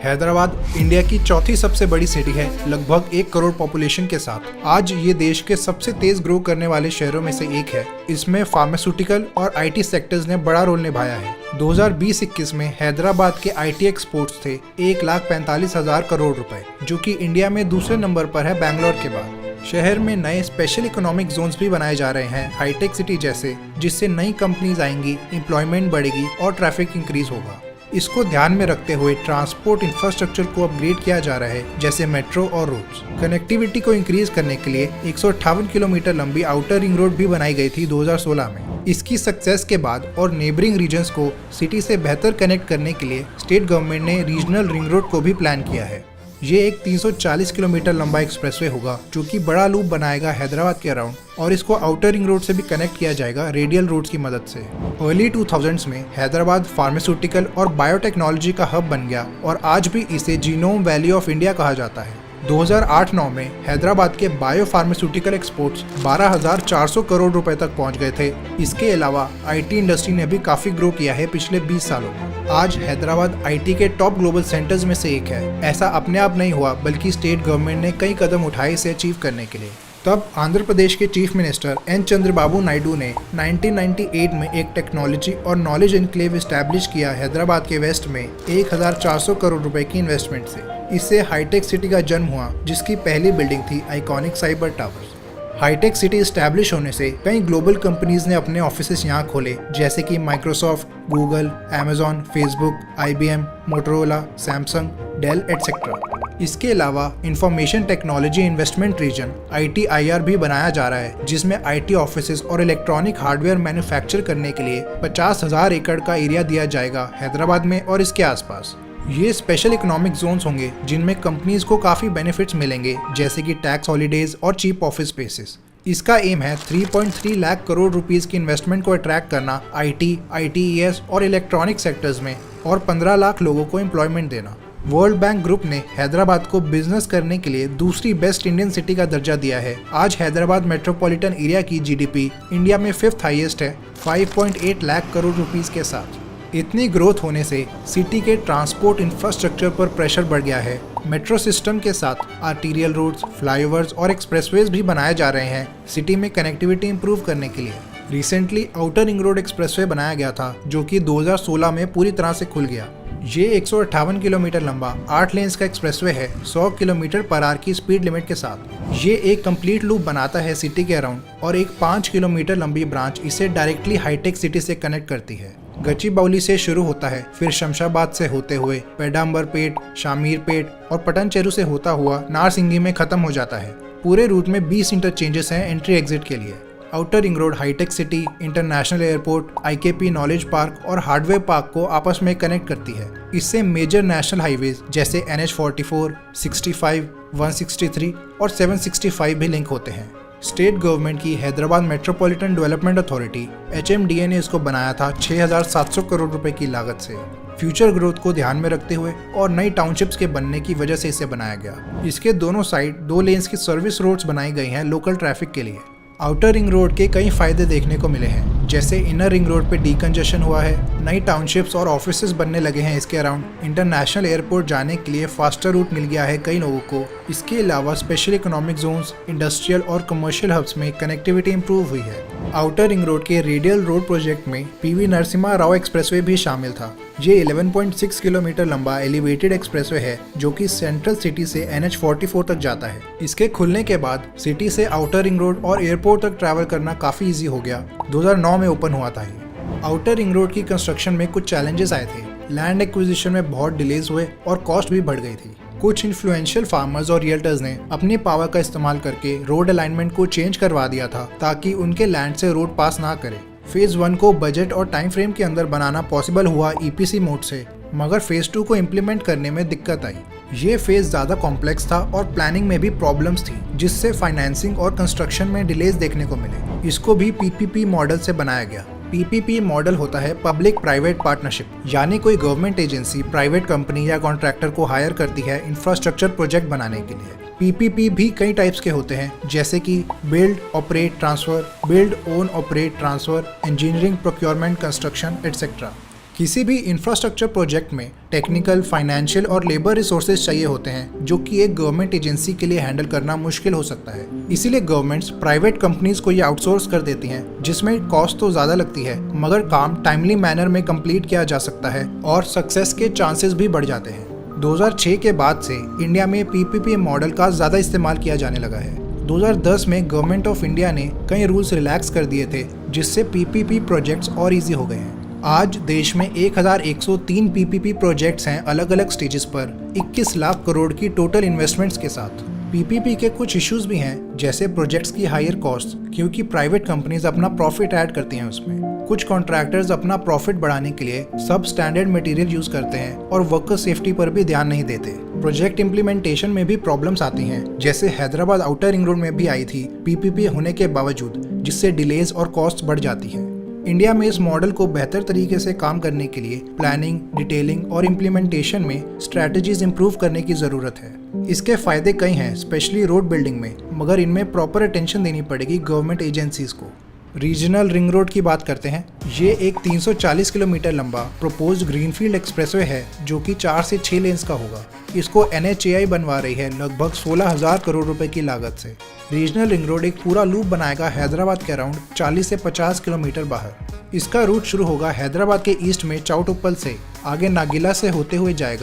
Hyderabad India की चौथी सबसे बड़ी सिटी है, लगभग 1 करोड़ पॉपुलेशन के साथ। आज ये देश के सबसे तेज ग्रो करने वाले शहरों में से एक है। इसमें फार्मास्यूटिकल और आईटी सेक्टर्स ने बड़ा रोल निभाया है। 2020-21 में हैदराबाद के आईटी एक्सपोर्ट्स थे 1,45,000 करोड़ रुपए, जो कि इंडिया में दूसरे नंबर पर है बैंगलोर के बाद। शहर में नए स्पेशल इकोनॉमिक जोन्स भी बनाए जा रहे हैं, हाईटेक सिटी जैसे, जिससे नई कंपनीज आएंगी, एम्प्लॉयमेंट बढ़ेगी और ट्रैफिक इंक्रीज होगा। इसको ध्यान में रखते हुए ट्रांसपोर्ट इंफ्रास्ट्रक्चर को अपग्रेड किया जा रहा है, जैसे मेट्रो और रोड्स। कनेक्टिविटी को इंक्रीज करने के लिए 158 किलोमीटर लंबी आउटर रिंग रोड भी बनाई गई थी 2016 में। इसकी सक्सेस के बाद और नेबरिंग रीजन्स को सिटी से बेहतर कनेक्ट करने के लिए स्टेट गवर्नमेंट ने रीजनल रिंग रोड को भी प्लान किया है। ये एक 340 किलोमीटर लंबा एक्सप्रेसवे होगा, जो कि बड़ा लूप बनाएगा हैदराबाद के अराउंड, और इसको आउटर रिंग रोड से भी कनेक्ट किया जाएगा रेडियल रोड्स की मदद से। अर्ली 2000s में हैदराबाद फार्मास्यूटिकल और बायोटेक्नोलॉजी का हब बन गया और आज भी इसे जीनोम वैली ऑफ इंडिया कहा जाता है। 2008-9 में हैदराबाद के बायो फार्मास्यूटिकल एक्सपोर्ट्स 12,400 करोड़ रुपए तक पहुंच गए थे। इसके अलावा आईटी इंडस्ट्री ने भी काफी ग्रो किया है पिछले 20 सालों में। आज हैदराबाद आईटी के टॉप ग्लोबल सेंटर्स में से एक है। ऐसा अपने आप नहीं हुआ, बल्कि स्टेट गवर्नमेंट ने कई कदम उठाए इसे अचीव करने के लिए। तब आंध्र प्रदेश के chief minister N Chandrababu Naidu ने 1998 में एक टेक्नोलॉजी और नॉलेज एनक्लेव एस्टैब्लिश किया हैदराबाद के वेस्ट में 1,400 करोड़ रुपए की इन्वेस्टमेंट से। इससे हाईटेक सिटी का जन्म हुआ, जिसकी पहली बिल्डिंग थी आइकॉनिक साइबर टावर्स। हाईटेक सिटी एस्टैब्लिश होने से कई ग्लोबल कंपनीज ने अपने ऑफिसेस यहाँ खोले, जैसे कि Microsoft, Google, Amazon, Facebook, IBM, Motorola, Samsung, Dell etcetera. इसके अलावा information technology investment region ITIR भी बनाया जा रहा है, जिसमें IT ऑफिसेज और इलेक्ट्रॉनिक हार्डवेयर मैन्युफैक्चर करने के लिए 50,000 एकड़ का एरिया दिया जाएगा हैदराबाद में और इसके आसपास। ये स्पेशल इकोनॉमिक जोन्स होंगे, जिनमें कंपनीज को काफ़ी बेनिफिट्स मिलेंगे, जैसे कि टैक्स हॉलीडेज और चीप ऑफिस स्पेसेस। इसका एम है 3.3 लाख करोड़ रुपीस की इन्वेस्टमेंट को अट्रैक्ट करना IT, ITES और इलेक्ट्रॉनिक सेक्टर्स में, और 15 लाख लोगों को एम्प्लॉयमेंट देना। वर्ल्ड बैंक ग्रुप ने हैदराबाद को बिजनेस करने के लिए दूसरी बेस्ट इंडियन सिटी का दर्जा दिया है। आज हैदराबाद मेट्रोपॉलिटन एरिया की GDP इंडिया में 5th हाईएस्ट है, 5.8 लाख करोड़ रुपीस के साथ। इतनी ग्रोथ होने से सिटी के ट्रांसपोर्ट इंफ्रास्ट्रक्चर पर प्रेशर बढ़ गया है। मेट्रो सिस्टम के साथ आर्टीरियल रोड्स, फ्लाईओवर्स और एक्सप्रेसवेज भी बनाए जा रहे हैं सिटी में कनेक्टिविटी इंप्रूव करने के लिए। Recently outer ring road expressway बनाया गया था, जो कि 2016 में पूरी तरह से खुल गया। ये 158 किलोमीटर लंबा 8 लेन्स का एक्सप्रेसवे है, 100 किलोमीटर पर आवर की स्पीड लिमिट के साथ। ये एक कंप्लीट लूप बनाता है सिटी के अराउंड, और एक 5 किलोमीटर लंबी ब्रांच इसे डायरेक्टली हाईटेक सिटी से कनेक्ट करती है। गच्चीबौली से शुरू होता है, फिर शमशाबाद से होते हुए पेडाम्बरपेट, शामीरपेट और पटनचेरू से होता हुआ नारसिंगी में खत्म हो जाता है। पूरे रूट में 20 इंटरचेंजेस हैं एंट्री एग्जिट के लिए। आउटर रिंग रोड हाईटेक city, international airport, IKP knowledge park और हार्डवेयर पार्क को आपस में कनेक्ट करती है। इससे मेजर नेशनल हाईवेज जैसे NH44, 65, 163 और 765 भी लिंक होते हैं। स्टेट गवर्नमेंट की Hyderabad metropolitan development authority HMDA ने इसको बनाया था 6,700 करोड़ रुपए की लागत से। फ्यूचर ग्रोथ को ध्यान में रखते हुए और नई टाउनशिप्स के बनने की वजह से इसे बनाया गया। इसके दोनों साइड 2 लेन्स की सर्विस रोड्स बनाई गई हैं लोकल ट्रैफिक के लिए। आउटर रिंग रोड के कई फायदे देखने को मिले हैं, जैसे इनर रिंग रोड पे डीकंजेशन हुआ है, नई टाउनशिप्स और ऑफिसेज बनने लगे हैं इसके अराउंड, इंटरनेशनल एयरपोर्ट जाने के लिए फास्टर रूट मिल गया है कई लोगों को। इसके अलावा स्पेशल इकोनॉमिक जोन्स, इंडस्ट्रियल और कमर्शियल हब्स में कनेक्टिविटी इंप्रूव हुई है। आउटर रिंग रोड के रेडियल रोड प्रोजेक्ट में PV नरसिम्हा राव एक्सप्रेसवे भी शामिल था। ये 11.6 किलोमीटर लंबा एलिवेटेड एक्सप्रेसवे है, जो कि सेंट्रल सिटी से NH44 तक जाता है। इसके खुलने के बाद सिटी से आउटर रिंग रोड और एयरपोर्ट तक ट्रैवल करना काफी इजी हो गया। 2009 में ओपन हुआ था ये। आउटर रिंग रोड की कंस्ट्रक्शन में कुछ चैलेंजेस आए थे। लैंड एक्विजिशन में बहुत डिलेज हुए और कॉस्ट भी बढ़ गई थी। कुछ इन्फ्लुएंशियल फार्मर्स और रियल्टर्स ने अपनी पावर का इस्तेमाल करके रोड अलाइनमेंट को चेंज करवा दिया था, ताकि उनके लैंड से रोड पास ना करे। फेज 1 को बजट और टाइम फ्रेम के अंदर बनाना पॉसिबल हुआ EPC मोड से, मगर फेज 2 को इम्प्लीमेंट करने में दिक्कत आई। ये फेज ज्यादा कॉम्प्लेक्स था और प्लानिंग में भी प्रॉब्लम्स थी, जिससे फाइनेंसिंग और कंस्ट्रक्शन में डिलेज देखने को मिले। इसको भी PPP मॉडल से बनाया गया। PPP मॉडल होता है पब्लिक प्राइवेट पार्टनरशिप, यानी कोई गवर्नमेंट एजेंसी प्राइवेट कंपनी या कॉन्ट्रैक्टर को हायर करती है इंफ्रास्ट्रक्चर प्रोजेक्ट बनाने के लिए। PPP भी कई टाइप्स के होते हैं, जैसे कि build operate transfer, build own operate transfer, engineering procurement construction etcetera. किसी भी इंफ्रास्ट्रक्चर प्रोजेक्ट में टेक्निकल, फाइनेंशियल और लेबर रिसोर्सेज चाहिए होते हैं, जो कि एक गवर्नमेंट एजेंसी के लिए हैंडल करना मुश्किल हो सकता है। इसीलिए गवर्नमेंट्स प्राइवेट कंपनीज को ये आउटसोर्स कर देती हैं, जिसमें कॉस्ट तो ज़्यादा लगती है मगर काम टाइमली मैनर में कंप्लीट किया जा सकता है और सक्सेस के चांसेस भी बढ़ जाते हैं। 2006 के बाद से इंडिया में पीपीपी मॉडल का ज़्यादा इस्तेमाल किया जाने लगा है। 2010 में गवर्नमेंट ऑफ इंडिया ने कई रूल्स रिलैक्स कर दिए थे, जिससे पीपीपी प्रोजेक्ट्स और इजी हो गए हैं। आज देश में 1103 पीपीपी प्रोजेक्ट्स हैं अलग अलग स्टेजेस पर 21 लाख करोड़ की टोटल इन्वेस्टमेंट्स के साथ। पीपीपी के कुछ इश्यूज भी हैं, जैसे प्रोजेक्ट्स की हायर कॉस्ट, क्योंकि प्राइवेट कंपनीज अपना प्रॉफिट ऐड करती हैं उसमें। कुछ कॉन्ट्रैक्टर्स अपना प्रॉफिट बढ़ाने के लिए सब स्टैंडर्ड मटेरियल यूज करते हैं और वर्कर सेफ्टी पर भी ध्यान नहीं देते। प्रोजेक्ट इम्प्लीमेंटेशन में भी प्रॉब्लम्स आती हैं, जैसे हैदराबाद आउटर रिंग रोड में भी आई थी पीपीपी होने के बावजूद, जिससे डिलेज और कॉस्ट बढ़ जाती हैं। इंडिया में इस मॉडल को बेहतर तरीके से काम करने के लिए प्लानिंग, डिटेलिंग और इम्प्लीमेंटेशन में स्ट्रैटेजीज इंप्रूव करने की ज़रूरत है। इसके फायदे कई हैं, स्पेशली रोड बिल्डिंग में, मगर इनमें प्रॉपर अटेंशन देनी पड़ेगी गवर्नमेंट एजेंसीज को। रीजनल रिंग रोड की बात करते हैं। ये एक 340 किलोमीटर लंबा प्रोपोज्ड ग्रीनफील्ड एक्सप्रेसवे है, जो कि 4 से 6 लेन्स का होगा। इसको NHAI बनवा रही है लगभग 16,000 करोड़ रुपए की लागत से। रीजनल रिंग रोड एक पूरा लूप बनाएगा हैदराबाद के अराउंड 40 से 50 किलोमीटर बाहर। इसका रूट शुरू होगा हैदराबाद के ईस्ट में चाउटुप्पल से, आगे नागिला से होते हुए जाएगा